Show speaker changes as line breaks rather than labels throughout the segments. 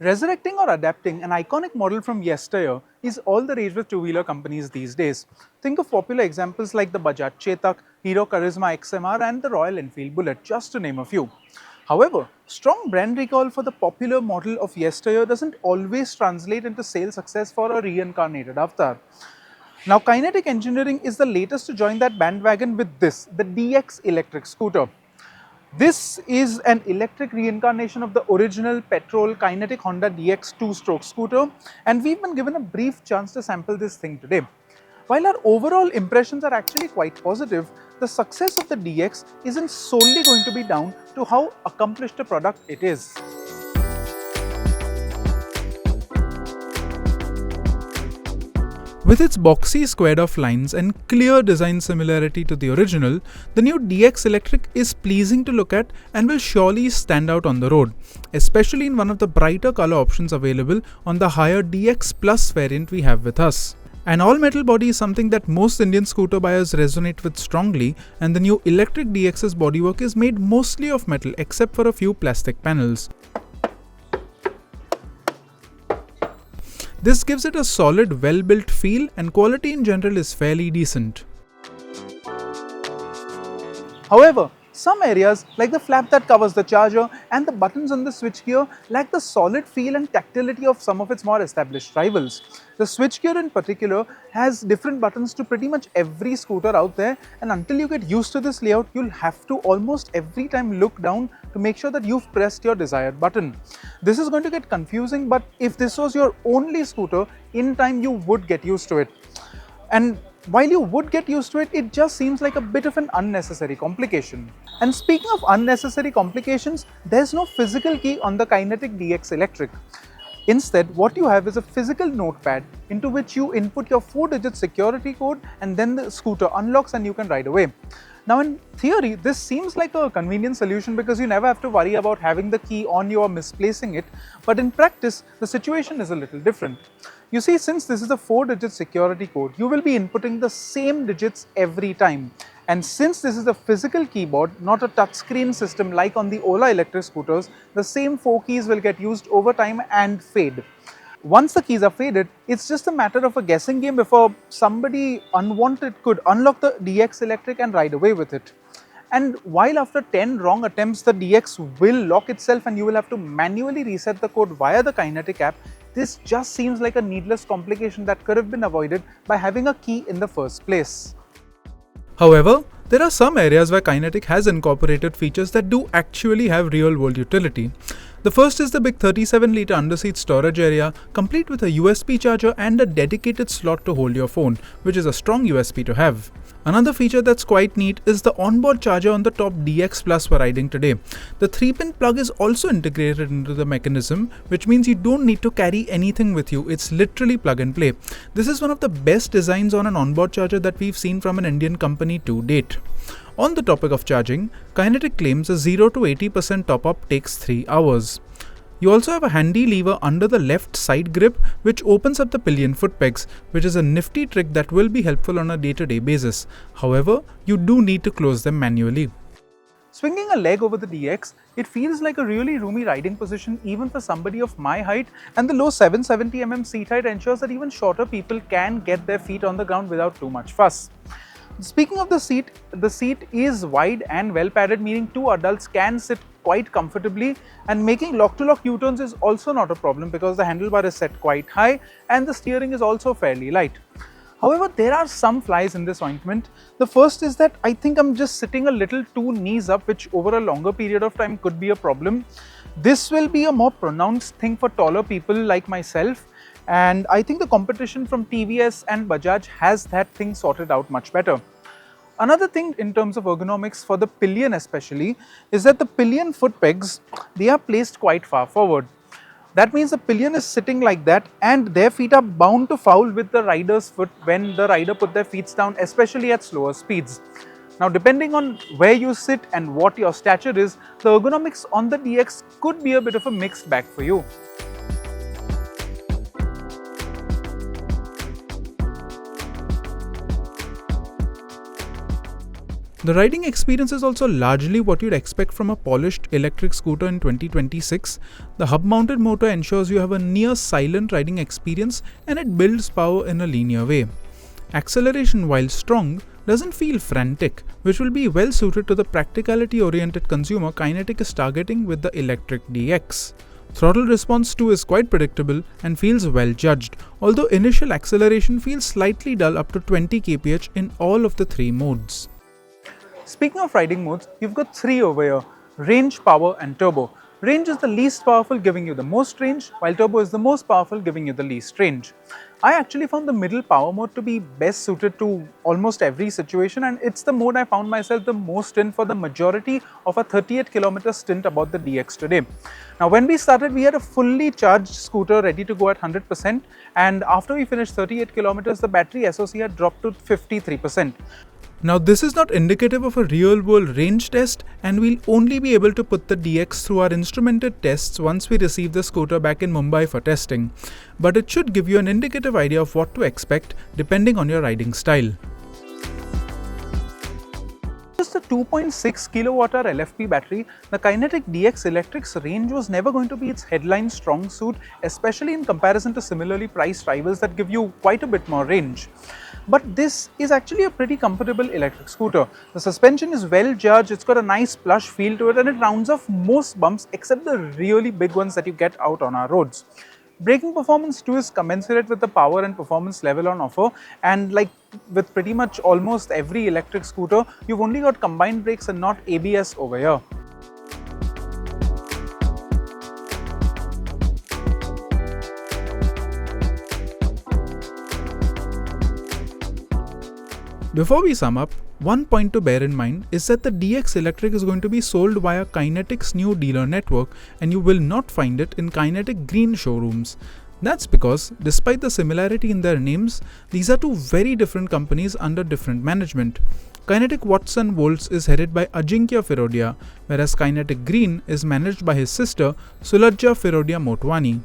Resurrecting or adapting an iconic model from yesteryear is all the rage with two-wheeler companies these days. Think of popular examples like the Bajaj Chetak, Hero Charisma XMR and the Royal Enfield Bullet, just to name a few. However, strong brand recall for the popular model of yesteryear doesn't always translate into sales success for a reincarnated avatar. Now, Kinetic Engineering is the latest to join that bandwagon with this, the DX electric scooter. This is an electric reincarnation of the original petrol Kinetic Honda DX two-stroke scooter, and we've been given a brief chance to sample this thing today. While our overall impressions are actually quite positive, the success of the DX isn't solely going to be down to how accomplished a product it is.
With its boxy squared-off lines and clear design similarity to the original, the new DX Electric is pleasing to look at and will surely stand out on the road, especially in one of the brighter color options available on the higher DX Plus variant we have with us. An all-metal body is something that most Indian scooter buyers resonate with strongly, and the new Electric DX's bodywork is made mostly of metal except for a few plastic panels. This gives it a solid, well-built feel, and quality in general is fairly decent.
However, some areas like the flap that covers the charger and the buttons on the switchgear lack the solid feel and tactility of some of its more established rivals. The switchgear in particular has different buttons to pretty much every scooter out there, and until you get used to this layout, you'll have to almost every time look down to make sure that you've pressed your desired button. This is going to get confusing, but if this was your only scooter, in time you would get used to it. And while you would get used to it, it just seems like a bit of an unnecessary complication. And speaking of unnecessary complications, there's no physical key on the Kinetic DX Electric. Instead, what you have is a physical notepad into which you input your 4-digit security code, and then the scooter unlocks and you can ride away. Now, in theory, this seems like a convenient solution because you never have to worry about having the key on you or misplacing it, but in practice, the situation is a little different. You see, since this is a 4-digit security code, you will be inputting the same digits every time. And since this is a physical keyboard, not a touchscreen system like on the Ola electric scooters, the same 4 keys will get used over time and fade. Once the keys are faded, it's just a matter of a guessing game before somebody unwanted could unlock the DX Electric and ride away with it. And while after 10 wrong attempts, the DX will lock itself and you will have to manually reset the code via the Kinetic app, this just seems like a needless complication that could have been avoided by having a key in the first place.
However, there are some areas where Kinetic has incorporated features that do actually have real-world utility. The first is the big 37-litre underseat storage area, complete with a USB charger and a dedicated slot to hold your phone, which is a strong USP to have. Another feature that's quite neat is the onboard charger on the top DX Plus we're riding today. The 3-pin plug is also integrated into the mechanism, which means you don't need to carry anything with you. It's literally plug and play. This is one of the best designs on an onboard charger that we've seen from an Indian company to date. On the topic of charging, Kinetic claims a 0 to 80% top-up takes 3 hours. You also have a handy lever under the left side grip which opens up the pillion foot pegs, which is a nifty trick that will be helpful on a day-to-day basis. However, you do need to close them manually.
Swinging a leg over the DX, it feels like a really roomy riding position even for somebody of my height, and the low 770mm seat height ensures that even shorter people can get their feet on the ground without too much fuss. Speaking of the seat is wide and well padded, meaning 2 adults can sit quite comfortably, and making lock-to-lock U-turns is also not a problem because the handlebar is set quite high and the steering is also fairly light. However, there are some flies in this ointment. The first is that I think I'm just sitting a little too knees up, which over a longer period of time could be a problem. This will be a more pronounced thing for taller people like myself, and I think the competition from TVS and Bajaj has that thing sorted out much better. Another thing in terms of ergonomics for the pillion especially is that the pillion foot pegs, they are placed quite far forward. That means the pillion is sitting like that and their feet are bound to foul with the rider's foot when the rider put their feet down, especially at slower speeds. Now, depending on where you sit and what your stature is, the ergonomics on the DX could be a bit of a mixed bag for you.
The riding experience is also largely what you'd expect from a polished electric scooter in 2026. The hub-mounted motor ensures you have a near silent riding experience and it builds power in a linear way. Acceleration, while strong, doesn't feel frantic, which will be well suited to the practicality-oriented consumer Kinetic is targeting with the Electric DX. Throttle response too is quite predictable and feels well judged, although initial acceleration feels slightly dull up to 20 kph in all of the three modes.
Speaking of riding modes, you've got three over here: range, power and turbo. Range is the least powerful, giving you the most range, while turbo is the most powerful, giving you the least range. I actually found the middle power mode to be best suited to almost every situation, and it's the mode I found myself the most in for the majority of a 38-kilometer stint about the DX today. Now, when we started, we had a fully charged scooter ready to go at 100%, and after we finished 38 kilometers, the battery SOC had dropped to 53%.
Now this is not indicative of a real world range test, and we'll only be able to put the DX through our instrumented tests once we receive the scooter back in Mumbai for testing. But it should give you an indicative idea of what to expect depending on your riding style.
Just a 2.6 kilowatt-hour LFP battery, the Kinetic DX Electric's range was never going to be its headline strong suit, especially in comparison to similarly priced rivals that give you quite a bit more range. But this is actually a pretty comfortable electric scooter. The suspension is well judged, it's got a nice plush feel to it, and it rounds off most bumps except the really big ones that you get out on our roads. Braking performance too is commensurate with the power and performance level on offer, and like with pretty much almost every electric scooter, you've only got combined brakes and not ABS over here.
Before we sum up, one point to bear in mind is that the DX Electric is going to be sold via Kinetic's new dealer network, and you will not find it in Kinetic Green showrooms. That's because, despite the similarity in their names, these are two very different companies under different management. Kinetic Watts and Volts is headed by Ajinkya Firodia, whereas Kinetic Green is managed by his sister Sulajja Firodia Motwani.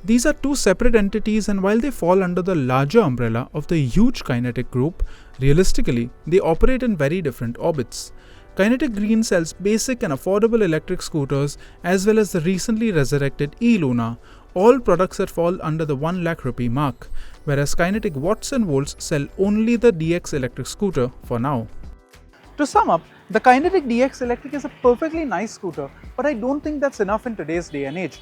These are two separate entities, and while they fall under the larger umbrella of the huge Kinetic group, realistically, they operate in very different orbits. Kinetic Green sells basic and affordable electric scooters as well as the recently resurrected e-Luna, all products that fall under the 1 lakh rupee mark, whereas Kinetic Watts and Volts sell only the DX electric scooter for now.
To sum up, the Kinetic DX Electric is a perfectly nice scooter, but I don't think that's enough in today's day and age.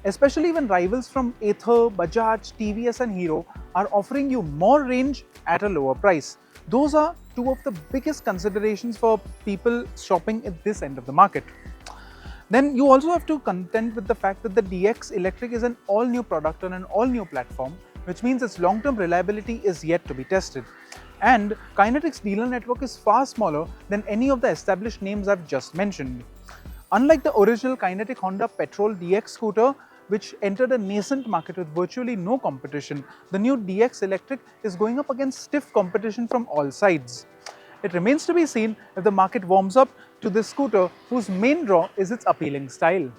Especially when rivals from Ather, Bajaj, TVS and Hero are offering you more range at a lower price. Those are two of the biggest considerations for people shopping at this end of the market. Then you also have to contend with the fact that the DX Electric is an all-new product on an all-new platform, which means its long-term reliability is yet to be tested. And Kinetic's dealer network is far smaller than any of the established names I've just mentioned. Unlike the original Kinetic Honda Petrol DX scooter, which entered a nascent market with virtually no competition, the new DX Electric is going up against stiff competition from all sides. It remains to be seen if the market warms up to this scooter, whose main draw is its appealing style.